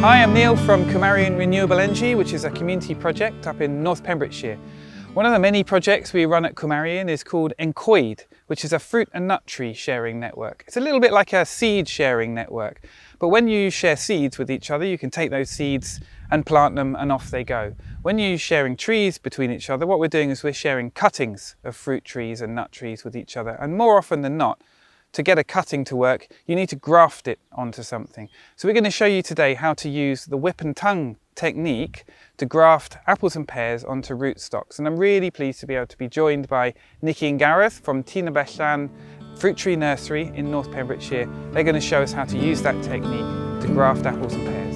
Hi, I'm Neil from Cymarion Renewable Energy, which is a community project up in North Pembrokeshire. One of the many projects we run at Cymarion is called Gwneud, which is a fruit and nut tree sharing network. It's a little bit like a seed sharing network, but when you share seeds with each other, you can take those seeds and plant them and off they go. When you're sharing trees between each other, what we're doing is we're sharing cuttings of fruit trees and nut trees with each other, and more often than not, to get a cutting to work, you need to graft it onto something. So we're going to show you today how to use the whip and tongue technique to graft apples and pears onto rootstocks. And I'm really pleased to be able to be joined by Nikki and Gareth from Tîn y Bellan Fruit Tree Nursery in North Pembrokeshire. They're going to show us how to use that technique to graft apples and pears.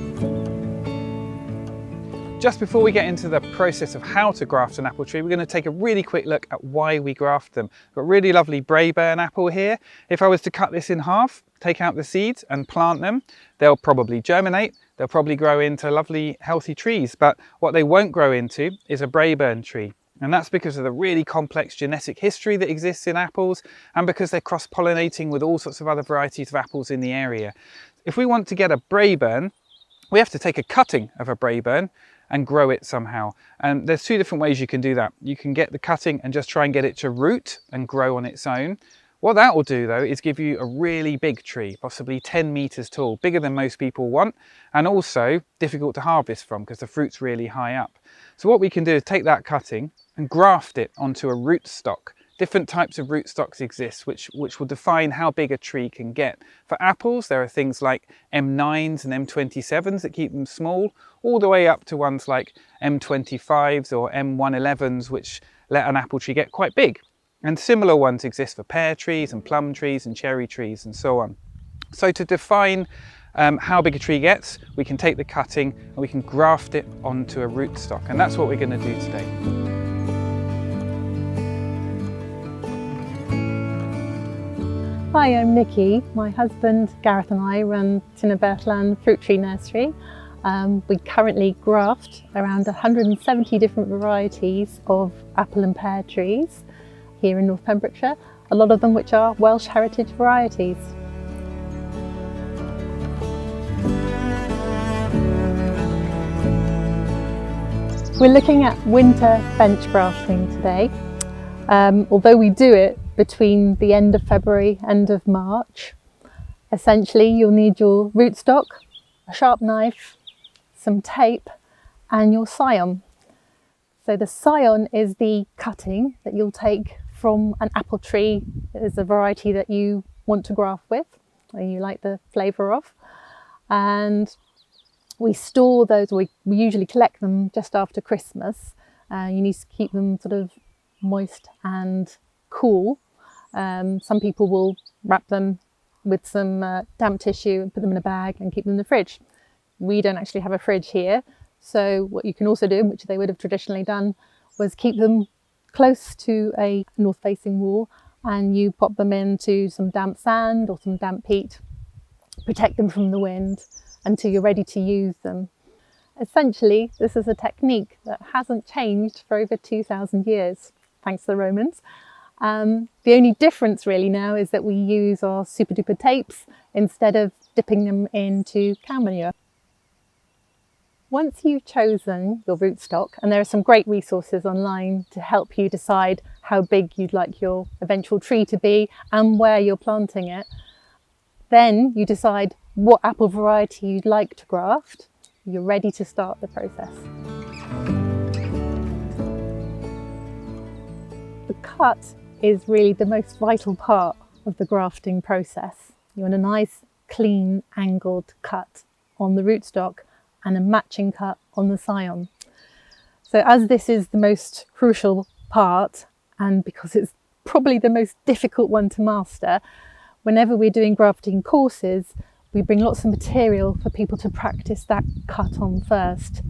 Just before we get into the process of how to graft an apple tree, we're going to take a really quick look at why we graft them. We've got a really lovely Braeburn apple here. If I was to cut this in half, take out the seeds and plant them, they'll probably germinate, they'll probably grow into lovely healthy trees, but what they won't grow into is a Braeburn tree. And that's because of the really complex genetic history that exists in apples and because they're cross-pollinating with all sorts of other varieties of apples in the area. If we want to get a Braeburn, we have to take a cutting of a Braeburn and grow it somehow. And there's two different ways you can do that. You can get the cutting and just try and get it to root and grow on its own. What that will do though is give you a really big tree, possibly 10 meters tall, bigger than most people want, and also difficult to harvest from because the fruit's really high up. So what we can do is take that cutting and graft it onto a rootstock. Different types of rootstocks exist which will define how big a tree can get. For apples, there are things like M9s and M27s that keep them small, all the way up to ones like M25s or M111s, which let an apple tree get quite big. And similar ones exist for pear trees and plum trees and cherry trees and so on. So to define how big a tree gets, we can take the cutting and we can graft it onto a rootstock. And that's what we're going to do today. Hi, I'm Nikki. My husband Gareth and I run Tîn y Bellan Fruit Tree Nursery. We currently graft around 170 different varieties of apple and pear trees here in North Pembrokeshire, a lot of them which are Welsh heritage varieties. We're looking at winter bench grafting today. Although we do it between the end of February, end of March. Essentially, you'll need your rootstock, a sharp knife, some tape, and your scion. So the scion is the cutting that you'll take from an apple tree. It is a variety that you want to graft with, or you like the flavour of. And we store those, we usually collect them just after Christmas. You need to keep them sort of moist and cool. Some people will wrap them with some damp tissue and put them in a bag and keep them in the fridge. We don't actually have a fridge here, so what you can also do, which they would have traditionally done, was keep them close to a north-facing wall and you pop them into some damp sand or some damp peat, protect them from the wind until you're ready to use them. Essentially, this is a technique that hasn't changed for over 2,000 years, thanks to the Romans. The only difference really now is that we use our super duper tapes instead of dipping them into cow manure. Once you've chosen your rootstock, and there are some great resources online to help you decide how big you'd like your eventual tree to be and where you're planting it, then you decide what apple variety you'd like to graft. You're ready to start the process. The cut is really the most vital part of the grafting process. You want a nice, clean, angled cut on the rootstock and a matching cut on the scion. So as this is the most crucial part, and because it's probably the most difficult one to master, whenever we're doing grafting courses, we bring lots of material for people to practice that cut on first.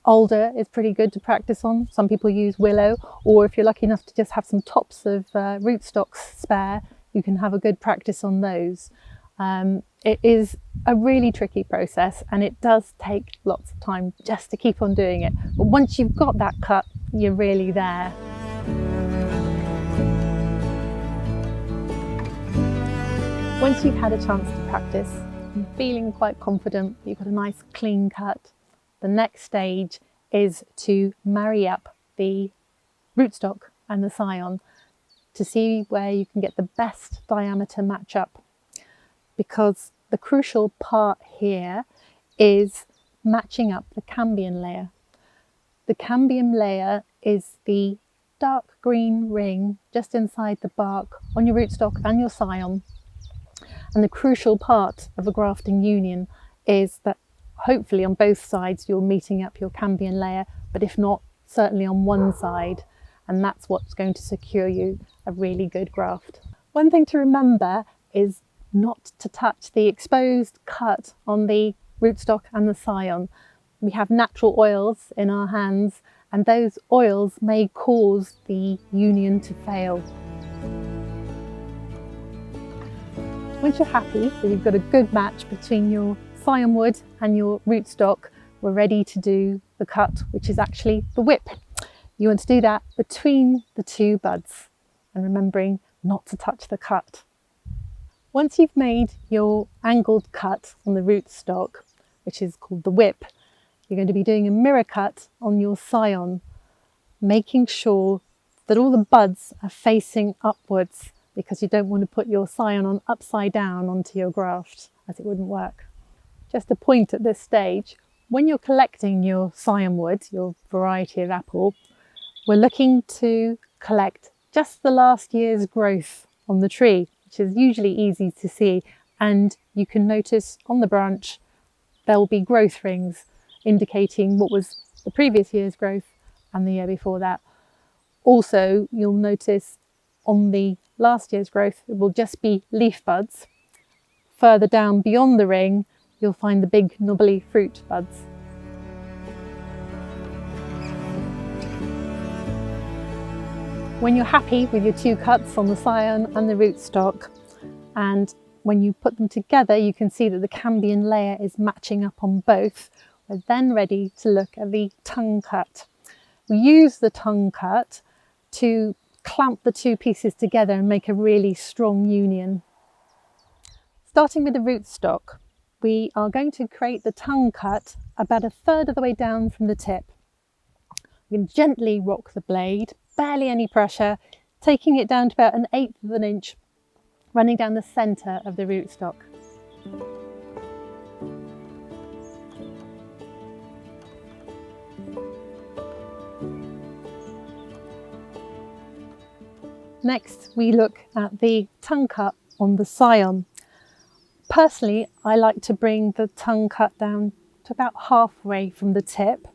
Alder is pretty good to practice on. Some people use willow, or if you're lucky enough to just have some tops of rootstocks spare, you can have a good practice on those. It is a really tricky process and it does take lots of time just to keep on doing it. But once you've got that cut, you're really there. Once you've had a chance to practice, and feeling quite confident that you've got a nice clean cut, the next stage is to marry up the rootstock and the scion to see where you can get the best diameter match up, because the crucial part here is matching up the cambium layer. The cambium layer is the dark green ring just inside the bark on your rootstock and your scion. And the crucial part of a grafting union is that hopefully on both sides you're meeting up your cambium layer, but if not, certainly on one side. And that's what's going to secure you a really good graft. One thing to remember is not to touch the exposed cut on the rootstock and the scion. We have natural oils in our hands, and those oils may cause the union to fail. Once you're happy that you've got a good match between your scion wood and your rootstock, we're ready to do the cut, which is actually the whip. You want to do that between the two buds, and remembering not to touch the cut. Once you've made your angled cut on the rootstock, which is called the whip, you're going to be doing a mirror cut on your scion, making sure that all the buds are facing upwards, because you don't want to put your scion on upside down onto your graft, as it wouldn't work. Just a point at this stage, when you're collecting your scion wood, your variety of apple, we're looking to collect just the last year's growth on the tree, which is usually easy to see, and you can notice on the branch there will be growth rings indicating what was the previous year's growth and the year before that. Also, you'll notice on the last year's growth it will just be leaf buds. Further down beyond the ring you'll find the big knobbly fruit buds. When you're happy with your two cuts on the scion and the rootstock, and when you put them together you can see that the cambium layer is matching up on both, we're then ready to look at the tongue cut. We use the tongue cut to clamp the two pieces together and make a really strong union. Starting with the rootstock, we are going to create the tongue cut about a third of the way down from the tip. We can gently rock the blade, barely any pressure, taking it down to about 1/8 of an inch, running down the centre of the rootstock. Next, we look at the tongue cut on the scion. Personally, I like to bring the tongue cut down to about halfway from the tip.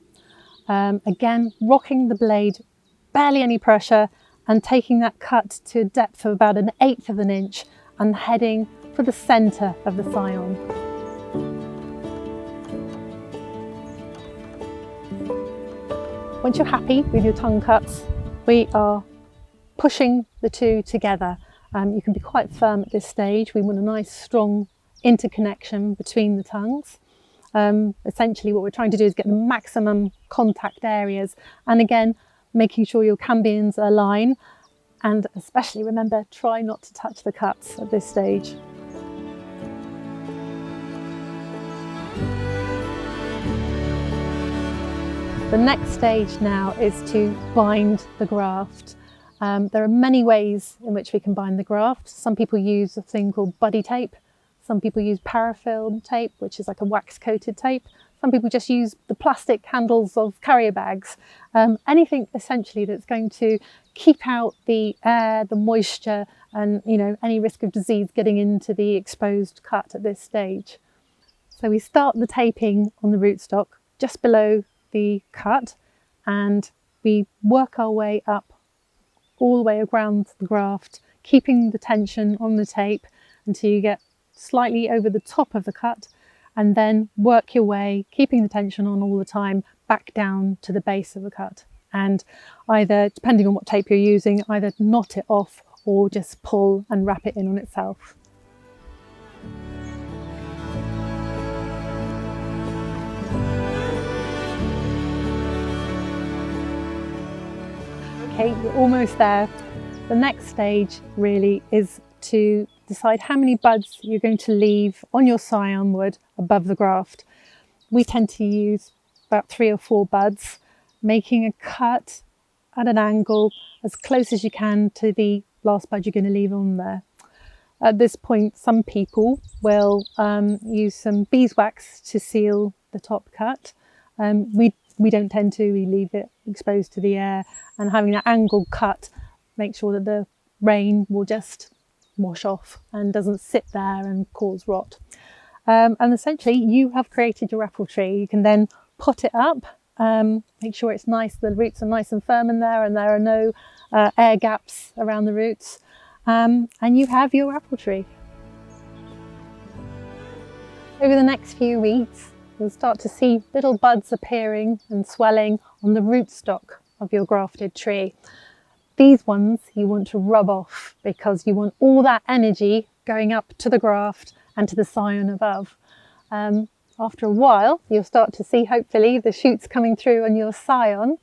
Again, rocking the blade, barely any pressure, and taking that cut to a depth of about 1/8 of an inch and heading for the centre of the scion. Once you're happy with your tongue cuts, we are pushing the two together. You can be quite firm at this stage. We want a nice strong interconnection between the tongues. Essentially what we're trying to do is get the maximum contact areas, and again making sure your cambiums align, and especially remember, try not to touch the cuts at this stage. The next stage now is to bind the graft. There are many ways in which we can bind the graft. Some people use a thing called buddy tape. Some people use parafilm tape, which is like a wax coated tape. Some people just use the plastic handles of carrier bags. Anything essentially that's going to keep out the air, the moisture, and any risk of disease getting into the exposed cut at this stage. So we start the taping on the rootstock just below the cut, and we work our way up all the way around the graft, keeping the tension on the tape until you get slightly over the top of the cut, and then work your way, keeping the tension on all the time, back down to the base of the cut. And either, depending on what tape you're using, either knot it off or just pull and wrap it in on itself. Okay, you're almost there. The next stage really is to decide how many buds you're going to leave on your scion wood above the graft. We tend to use about 3 or 4 buds, making a cut at an angle as close as you can to the last bud you're going to leave on there. At this point, some people will use some beeswax to seal the top cut. We don't tend to, we leave it exposed to the air, and having that angled cut makes sure that the rain will just wash off and doesn't sit there and cause rot. And essentially you have created your apple tree. You can then pot it up, make sure it's nice, the roots are nice and firm in there and there are no air gaps around the roots, and you have your apple tree. Over the next few weeks you'll start to see little buds appearing and swelling on the rootstock of your grafted tree. These ones you want to rub off because you want all that energy going up to the graft and to the scion above. After a while you'll start to see hopefully the shoots coming through on your scion.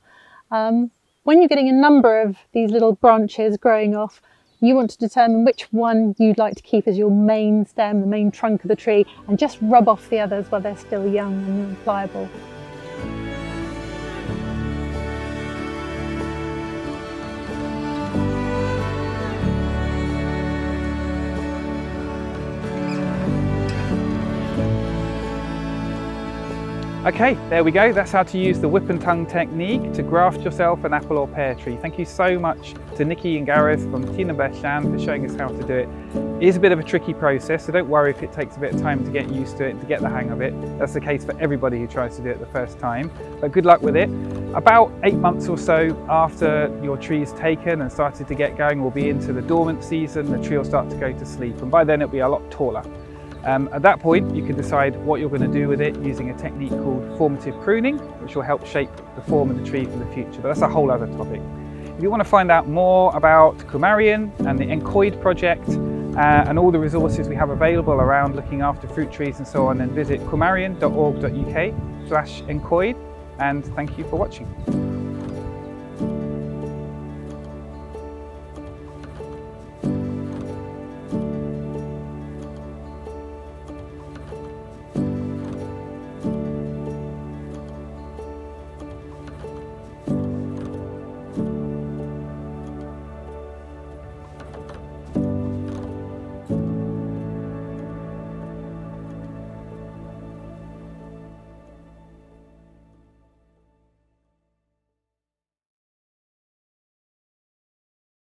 When you're getting a number of these little branches growing off, you want to determine which one you'd like to keep as your main stem, the main trunk of the tree, and just rub off the others while they're still young and pliable. Okay, there we go. That's how to use the whip and tongue technique to graft yourself an apple or pear tree. Thank you so much to Nikki and Gareth from Tina Beshan for showing us how to do it. It is a bit of a tricky process, so don't worry if it takes a bit of time to get used to it and to get the hang of it. That's the case for everybody who tries to do it the first time, but good luck with it. About 8 months or so after your tree is taken and started to get going, we'll be into the dormant season. The tree will start to go to sleep, and by then it'll be a lot taller. At that point, you can decide what you're going to do with it using a technique called formative pruning, which will help shape the form of the tree for the future, but that's a whole other topic. If you want to find out more about Gwneud and the Coed project and all the resources we have available around looking after fruit trees and so on, then visit gwneud.org.uk/encoid, and thank you for watching.